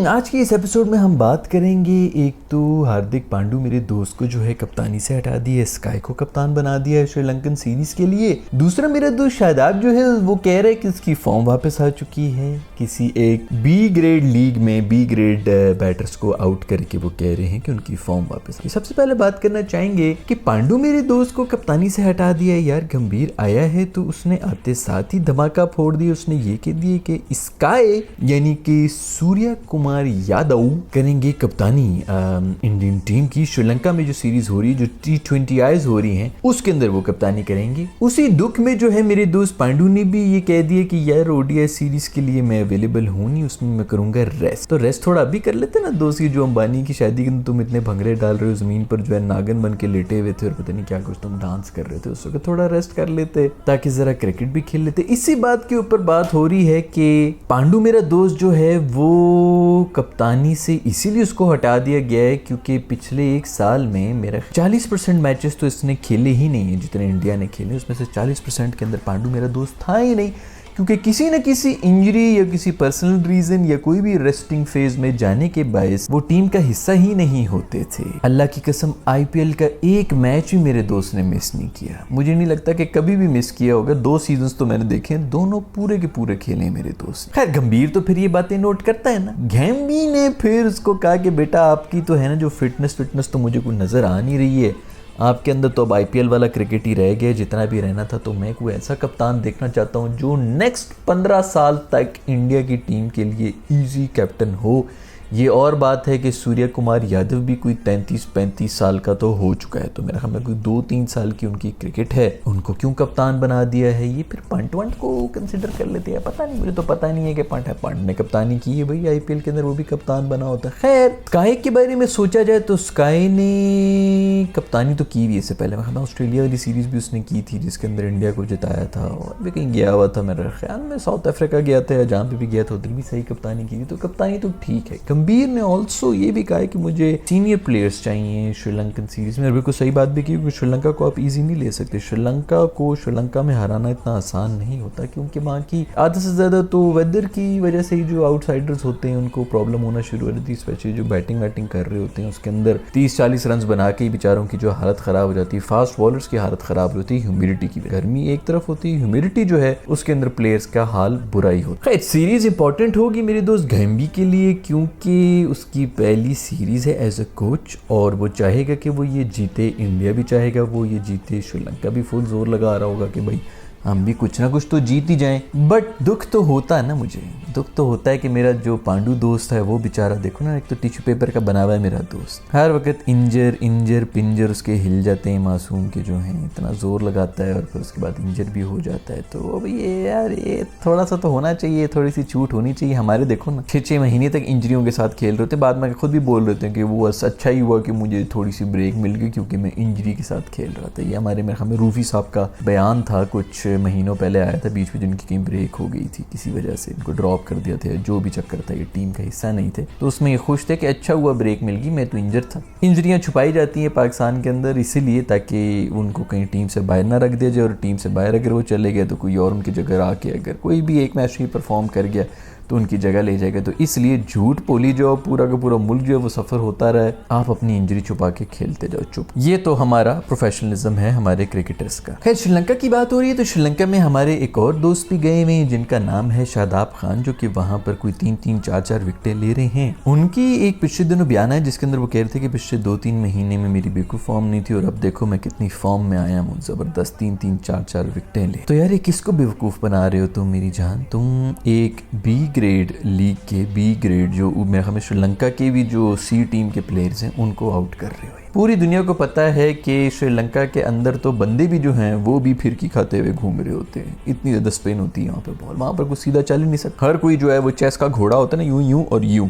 आज की इस एपिसोड में हम बात करेंगे, एक तो हार्दिक पांड्या मेरे दोस्त को जो है कप्तानी से हटा दिया है, स्काई को कप्तान बना दिया है श्रीलंकन सीरीज के लिए। दूसरा मेरा दोस्त शादाब जो है वो कह रहा है कि उसकी फॉर्म वापस आ चुकी है, किसी एक बी ग्रेड लीग में बी ग्रेड बैटर्स को आउट करके वो कह रहे हैं कि उनकी फॉर्म वापस आई। सबसे पहले बात करना चाहेंगे कि पांड्या मेरे दोस्त को कप्तानी से हटा दिया है। यार गंभीर आया है तो उसने आते साथ ही धमाका फोड़ दिया, उसने ये कह दिया कि स्काई यानी कि सूर्य कुमार यादव करेंगे कप्तानी इंडियन टीम की। श्रीलंका में जो सीरीज हो रही है, जो T20Is हो रही हैं, उसके अंदर वो कप्तानी करेंगे। उसी दुख में जो है मेरे दोस्त पांड्या ने भी ये कह दिया कि यार ODI सीरीज के लिए मैं अवेलेबल हूँ नहीं, उसमें मैं करूंगा रेस्ट। तो रेस्ट थोड़ा अभी कर लेते ना दोस्त, जो अंबानी की शादी के तुम इतने भंगरे डाल रहे हो जमीन पर, जो है नागन बन के लेटे हुए थे और पता नहीं क्या कुछ तुम डांस कर रहे थे, उस वक्त थोड़ा रेस्ट कर लेते ताकि जरा क्रिकेट भी खेल लेते। इसी बात के ऊपर बात हो रही है कि पांड्या मेरा दोस्त जो है वो कप्तानी से इसीलिए उसको हटा दिया गया है क्योंकि पिछले एक साल में मेरा 40% मैचेस तो इसने खेले ही नहीं है जितने इंडिया ने खेले, उसमें से 40% के अंदर पांड्या मेरा दोस्त था ही नहीं, क्योंकि किसी न किसी इंजरी या किसी पर्सनल रीजन या कोई भी रेस्टिंग फेज में जाने के बायस वो टीम का हिस्सा ही नहीं होते थे। अल्लाह की कसम IPL का एक मैच भी मेरे दोस्त ने मिस नहीं किया, मुझे नहीं लगता कि कभी भी मिस किया होगा। 2 सीजन्स तो मैंने देखे हैं, दोनों पूरे के पूरे खेले मेरे दोस्त। खैर गंभीर तो फिर ये बातें नोट करता है ना। गैम्बी ने फिर उसको कहा कि बेटा आपकी तो है ना जो फिटनेस तो मुझे कोई नजर आ नहीं रही है, आपके अंदर तो अब IPL वाला क्रिकेट ही रह गया जितना भी रहना था। तो मैं कोई ऐसा कप्तान देखना चाहता हूँ जो नेक्स्ट 15 साल तक इंडिया की टीम के लिए इजी कैप्टन हो। ये और बात है कि सूर्य कुमार यादव भी कोई 33-35 साल का तो हो चुका है, तो मेरा ख्याल में कोई 2-3 साल की उनकी क्रिकेट है, उनको क्यों कप्तान बना दिया है। ये फिर पंट को कंसिडर कर लेते हैं, पता नहीं, मुझे तो पता नहीं है कि पंट ने कप्तानी की है भाई IPL के अंदर, वो भी कप्तान बना होता है। खैर स्काई के बारे में सोचा जाए तो स्काई ने कप्तानी तो की भी इससे पहले, मैं ऑस्ट्रेलिया वाली सीरीज भी उसने की थी जिसके अंदर इंडिया को जिताया था, और भी कहीं गया हुआ था मेरे ख्याल में साउथ अफ्रीका गया था या जहाँ पे भी गया था उधर भी सही कप्तानी की थी, तो कप्तानी तो ठीक है। गंभीर ने ऑल्सो ये भी कहा है कि मुझे सीनियर प्लेयर्स चाहिए श्रीलंकन सीरीज में, बिल्कुल सही बात भी की, क्योंकि श्रीलंका को आप इजी नहीं ले सकते। श्रीलंका में हराना इतना आसान नहीं होता, क्योंकि वहाँ की आधे से ज्यादा तो वेदर की वजह से ही जो आउटसाइडर्स होते हैं उनको प्रॉब्लम होना शुरू हो जाती है, स्पेशली जो बैटिंग कर रहे होते हैं उसके अंदर 30-40 रन बना के बेचारों की जो हालत खराब हो जाती है, फास्ट बॉलर्स की हालत खराब होती है ह्यूमिडिटी की। गर्मी एक तरफ होती है, ह्यूमिडिटी जो है उसके अंदर प्लेयर्स का हाल बुरा ही होता है। खैर सीरीज इंपॉर्टेंट होगी मेरे दोस्त गैम्बी के लिए, क्योंकि उसकी पहली सीरीज है एज अ कोच और वो चाहेगा कि वो ये जीते, इंडिया भी चाहेगा वो ये जीते, श्रीलंका भी फुल जोर लगा रहा होगा कि भाई हम भी कुछ ना कुछ तो जीत ही जाएं। बट दुख तो होता है ना, मुझे दुख तो होता है कि मेरा जो पांड्या दोस्त है वो बेचारा, देखो ना, एक तो टिश्यू पेपर का बना हुआ है मेरा दोस्त, हर वक्त इंजर पिंजर उसके हिल जाते हैं, मासूम के जो हैं, इतना जोर लगाता है और फिर उसके बाद इंजर भी हो जाता है। तो अब ये यार ये थोड़ा सा तो होना चाहिए, थोड़ी सी छूट होनी चाहिए। हमारे देखो ना 6-6 महीने तक इंजरियों के साथ खेल रहे थे, बाद में खुद भी बोल रहे थे कि वो अच्छा ही हुआ कि मुझे थोड़ी सी ब्रेक मिल गई क्योंकि मैं इंजरी के साथ खेल रहा था। ये हमारे मेरे ख्याल में रूफी साहब का बयान था, कुछ महीनों पहले आया था, बीच में जिनकी कहीं ब्रेक हो गई थी किसी वजह से, इनको ड्रॉप कर दिया था, जो भी चक्कर था, ये टीम का हिस्सा नहीं थे, तो उसमें ये खुश थे कि अच्छा हुआ ब्रेक मिल गई, मैं तो इंजर था। इंजरियां छुपाई जाती हैं पाकिस्तान के अंदर इसीलिए ताकि उनको कहीं टीम से बाहर ना रख दिया जाए, और टीम से बाहर अगर वो चले गए तो कोई और उनकी जगह आके अगर कोई भी एक मैच ही परफॉर्म कर गया तो उनकी जगह ले जाएगा। तो इसलिए झूठ बोली जो पूरा का पूरा मुल्क जो है वो सफ़र होता रहा है, आप अपनी इंजरी छुपा के खेलते जाओ चुप। ये तो हमारा प्रोफेशनलिज्म है हमारे क्रिकेटर्स का। खैर श्रीलंका की बात हो रही है तो श्रीलंका में हमारे एक और दोस्त भी गए हुए हैं जिनका नाम है शादाब खान, जो कि वहां पर कोई 3-3 4-4 विकेटें ले रहे हैं। उनकी एक पिछले दिनों बयान है जिसके अंदर वो कह रहे थे कि पिछले 2-3 महीने में मेरी बिल्कुल फॉर्म नहीं थी और अब देखो मैं कितनी फॉर्म में आया हूँ, जबरदस्त 3-3 4-4 विकेटें ले। तो यार ये किसको बेवकूफ बना रहे हो तुम मेरी जान, तुम एक बी ग्रेड लीग के बी ग्रेड जो मेरे ख्याल में श्रीलंका के भी जो सी टीम के प्लेयर्स हैं उनको आउट कर रहे हो। पूरी दुनिया को पता है कि श्रीलंका के अंदर तो बंदे भी जो हैं वो भी फिरकी खाते हुए घूम रहे होते हैं, इतनी ज़्यादा स्पिन होती है यहाँ पर बॉल, वहाँ पर कुछ सीधा चल ही नहीं सकता। हर कोई जो है वो चेस का घोड़ा होता है ना, यूं और यूं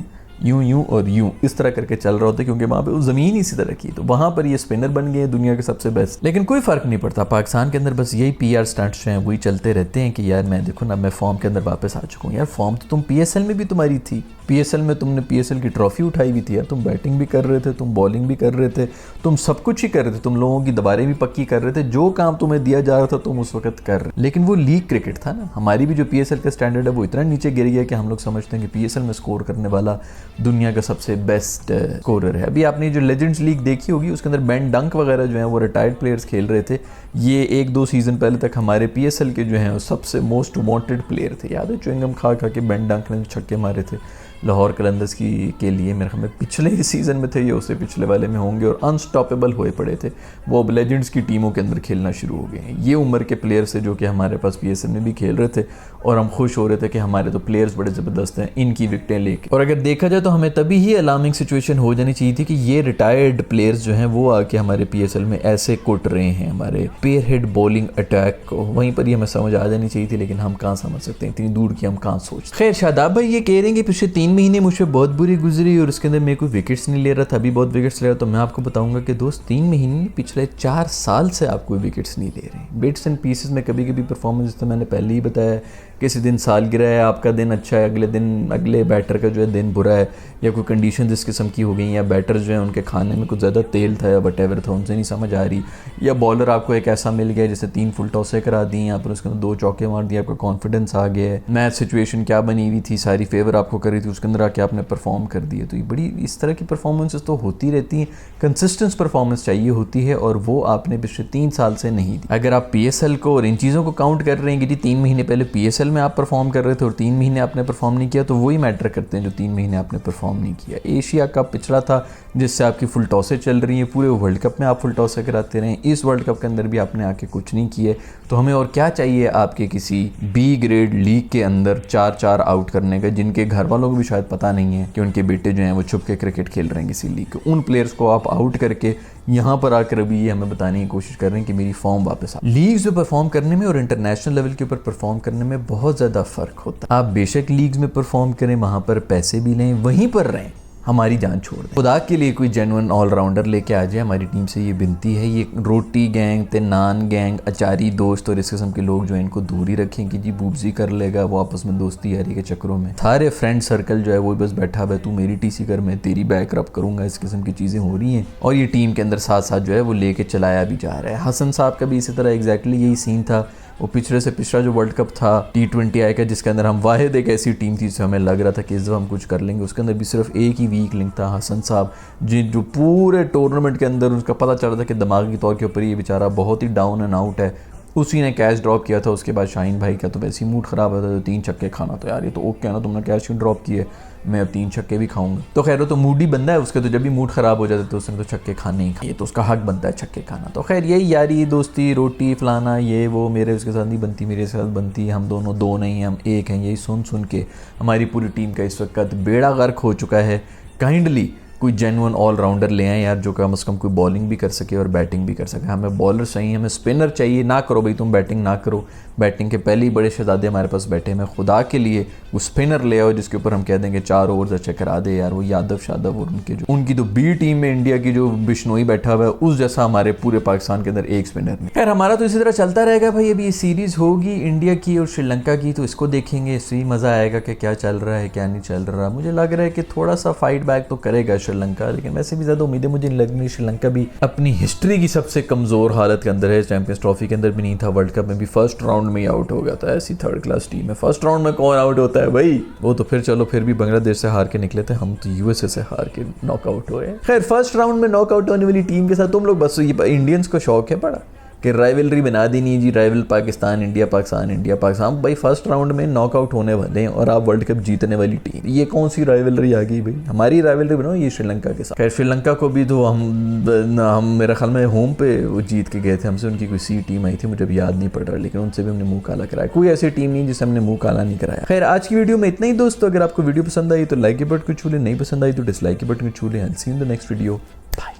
और यूं इस तरह करके चल रहा होता है, क्योंकि वहाँ पे वो ज़मीन ही इसी तरह की, तो वहाँ पर ये स्पिनर बन गए दुनिया के सबसे बेस्ट। लेकिन कोई फ़र्क नहीं पड़ता, पाकिस्तान के अंदर बस यही PR स्टंट्स हैं वही चलते रहते हैं कि यार मैं देखो ना मैं फॉर्म के अंदर वापस आ चुका हूँ। यार फॉर्म तो तुम PSL में भी तुम्हारी थी, पीएसएल में तुमने पीएसएल की ट्रॉफी उठाई हुई थी यार, तुम बैटिंग भी कर रहे थे, तुम बॉलिंग भी कर रहे थे, तुम सब कुछ ही कर रहे थे, तुम लोगों की दीवारें भी पक्की कर रहे थे, जो काम तुम्हें दिया जा रहा था तुम उस वक्त कर रहे। लेकिन वो लीग क्रिकेट था ना, हमारी भी जो पीएसएल का स्टैंडर्ड है वो इतना नीचे गिर गया कि हम लोग समझते हैं कि पीएसएल में स्कोर करने वाला दुनिया का सबसे बेस्ट स्कोरर है। अभी आपने जो लेजेंड्स लीग देखी होगी उसके अंदर बेन डंक वगैरह जो है वो रिटायर्ड प्लेयर्स खेल रहे थे। ये 1-2 सीजन पहले तक हमारे पीएसएल के जो हैं वो सबसे मोस्ट वांटेड प्लेयर थे। याद है च्युइंगम खा खा के बेन डंक ने छक्के मारे थे लाहौर कलंदर्स के लिए, मेरे ख्याल में पिछले ही सीज़न में थे, ये उससे पिछले वाले में होंगे, और अनस्टॉपेबल हुए पड़े थे। वो अब लेजेंड्स की टीमों के अंदर खेलना शुरू हो गए हैं। ये उम्र के प्लेयर्स थे जो कि हमारे पास पीएसएल में भी खेल रहे थे और हम खुश हो रहे थे कि हमारे तो प्लेयर्स बड़े ज़बरदस्त हैं, इनकी विकटें लेके। और अगर देखा जाए तो हमें तभी ही अलार्मिंग सिचुएशन हो जानी चाहिए थी कि ये रिटायर्ड प्लेयर्स जो हैं वो आके हमारे पीएसएल में ऐसे कुट रहे हैं हमारे पेयर हेड बॉलिंग अटैक को। वहीं पर ही हमें समझ आ जानी चाहिए थी, लेकिन हम कहाँ समझ सकते हैं, इतनी दूर की हम कहाँ सोचते। खैर शादाब भाई ये कह रहे हैं कि पिछले 3 महीने मुझे बहुत बुरी गुजरी और उसके अंदर मैं कोई विकेट्स नहीं ले रहा था, अभी बहुत विकेट्स ले रहा। तो मैं आपको बताऊंगा कि दोस्त 3 महीने पिछले 4 साल से आप कोई विकेट्स नहीं ले रहे। बिट्स एंड पीसेस में कभी कभी परफॉर्मेंस, तो मैंने पहले ही बताया, किसी दिन सालगिरह है, आपका दिन अच्छा है, अगले दिन अगले बैटर का जो है दिन बुरा है, या कोई कंडीशन इस किस्म की हो गई, या बैटर जो है उनके खाने में कुछ ज़्यादा तेल था या वटेवर था, उनसे नहीं समझ आ रही, या बॉलर आपको एक ऐसा मिल गया जैसे 3 फुल टॉसें करा दी, यहाँ पर उसके अंदर 2 चौके मार दिए, आपका कॉन्फिडेंस आ गया है, मैच सिचुएशन क्या बनी हुई थी सारी फेवर आपको कर रही थी, उसके अंदर आके आपने परफॉर्म कर दिए। तो ये बड़ी इस तरह की परफॉर्मेंसेस तो होती रहती हैं, कंसिस्टेंट परफॉर्मेंस चाहिए होती है, और वो आपने पिछले 3 साल से नहीं दी। अगर आप पीएसएल को और इन चीज़ों को काउंट कर रहे हैं कि जी 3 महीने पहले पीएसएल में आप परफॉर्म कर रहे थे और 3 महीने आपने परफॉर्म नहीं किया, तो वही मैटर करते हैं जो 3 महीने आपने परफॉर्म नहीं किया। एशिया कप पिछला था जिससे आपकी फुल टॉसें चल रही हैं, पूरे वर्ल्ड कप में आप फुल टॉसें कराते रहे, इस वर्ल्ड कप के अंदर भी आपने आके कुछ नहीं किए। तो हमें और क्या चाहिए आपके किसी बी ग्रेड लीग के अंदर 4-4 आउट करने का, जिनके घर वालों को भी शायद पता नहीं है कि उनके बेटे जो हैं वो छुप के क्रिकेट खेल रहे हैं किसी लीग के। उन प्लेयर्स को आप आउट करके यहाँ पर आकर अभी ये हमें बताने की कोशिश कर रहे हैं कि मेरी फॉर्म वापस आ। लीग्स में परफॉर्म करने में और इंटरनेशनल लेवल के ऊपर परफॉर्म करने में बहुत ज़्यादा फ़र्क होता है। आप बेशक लीग्स में परफॉर्म करें, वहाँ पर पैसे भी लें, वहीं पर रहें, हमारी जान छोड़ दें। खुदा के लिए कोई जेन्युइन ऑलराउंडर लेके आ जाए, हमारी टीम से ये विनती है। ये रोटी गैंग ते नान गैंग अचारी दोस्त और इस किस्म के लोग जो हैं इनको दूर ही रखें कि जी बूबजी कर लेगा, वो आपस में दोस्ती यारी के चक्करों में सारे फ्रेंड सर्कल जो है वो बस बैठा हुआ है, तू मेरी टीसी कर, मैं तेरी बैक रब करूंगा, इस किस्म की चीज़ें हो रही हैं। और ये टीम के अंदर साथ साथ जो है वो लेके चलाया भी जा रहा है। हसन साहब का भी इसी तरह एग्जैक्टली यही सीन था। वो पिछले से पिछला जो वर्ल्ड कप था T20 आई का, जिसके अंदर हम वाहिद एक ऐसी टीम थी जिससे हमें लग रहा था कि इस दफ़ा हम कुछ कर लेंगे, उसके अंदर भी सिर्फ एक ही वीक लिंक था, हसन साहब, जो पूरे टूर्नामेंट के अंदर उसका पता चल रहा था कि दिमागी तौर के ऊपर ये बेचारा बहुत ही डाउन एंड आउट है। उसी ने कैच ड्रॉप किया था। उसके बाद शाहीन भाई का तो वैसे ही मूड ख़राब होता था, 3 छक्के खाना, तो यार ये तो ओके है ना, तुमने कैच ही ड्रॉप किए, मैं अब 3 छक्के भी खाऊंगा। तो खैर वो तो मूडी बंदा है उसके, तो जब भी मूड ख़राब हो जाता है तो उसने तो छक्के खाने ही खाए, तो उसका हक बनता है छक्के खाना। तो खैर यही यारी दोस्ती रोटी फलाना ये वो मेरे उसके साथ नहीं बनती, मेरे साथ बनती, हम दोनों 2 नहीं हम 1 हैं। यही सुन सुन के हमारी पूरी टीम का इस वक्त बेड़ा गर्क हो चुका है। काइंडली कोई जेन्युइन ऑलराउंडर ले आए यार, जो कम से कम कोई बॉलिंग भी कर सके और बैटिंग भी कर सके। हमें बॉलर चाहिए, हमें स्पिनर चाहिए। ना करो भाई तुम बैटिंग ना करो, बैटिंग के पहले ही बड़े शहजादे हमारे पास बैठे हैं। खुदा के लिए वो स्पिनर ले आओ जिसके ऊपर हम कह देंगे 4 ओवर्स अच्छे करा दे यार। वो यादव शादव और उनकी तो बी टीम में इंडिया की जो बिश्नोई बैठा हुआ है उस जैसा हमारे पूरे पाकिस्तान के अंदर एक स्पिनर नहीं। खैर हमारा तो इसी तरह चलता रहेगा भाई। अभी ये सीरीज़ होगी इंडिया की और श्रीलंका की, तो इसको देखेंगे, इससे मज़ा आएगा कि क्या चल रहा है क्या नहीं चल रहा। मुझे लग रहा है कि थोड़ा सा फाइट बैक तो करेगा श्रीलंका, लेकिन वैसे भी ज़्यादा उम्मीदें मुझे नहीं लग रही। श्रीलंका भी अपनी हिस्ट्री की सबसे कमज़ोर हालत के अंदर है। चैंपियंस ट्रॉफी के अंदर भी नहीं था, वर्ल्ड कप में भी फर्स्ट राउंड में ही आउट हो गया था। ऐसी 3rd क्लास टीम है, फर्स्ट राउंड में कौन आउट होता है भाई। वो तो फिर चलो फिर भी बांग्लादेश से हार के निकले थे, हम तो यूएसए से हार के नॉकआउट हुए। खैर फर्स्ट राउंड में नॉकआउट होने वाली टीम के साथ तुम लोग बस, ये इंडियंस को शौक है बड़ा कि राइवलरी बना दी नहीं जी, rival Pakistan India Pakistan India Pakistan. भाई फर्स्ट राउंड में नॉकआउट होने वाले हैं और आप वर्ल्ड कप जीतने वाली टीम, ये कौन सी राइवलरी आ गई भाई। हमारी राइवलरी बनाओ ये श्रीलंका के साथ। खैर श्रीलंका को भी तो हम मेरे ख्याल में होम पे वो जीत के गए थे हमसे, उनकी कोई सी टीम आई थी मुझे भी याद नहीं पड़ रहा, लेकिन उनसे भी हमने मुंह काला कराया। कोई ऐसी टीम नहीं जिससे हमने मुंह काला नहीं कराया। खैर आज की वीडियो में इतना ही दोस्तों। अगर आपको वीडियो पसंद आई तो लाइक के बटन को छू ले, नहीं पसंद आई तो डिसलाइक के बटन को छू ले। See in the next video, bye.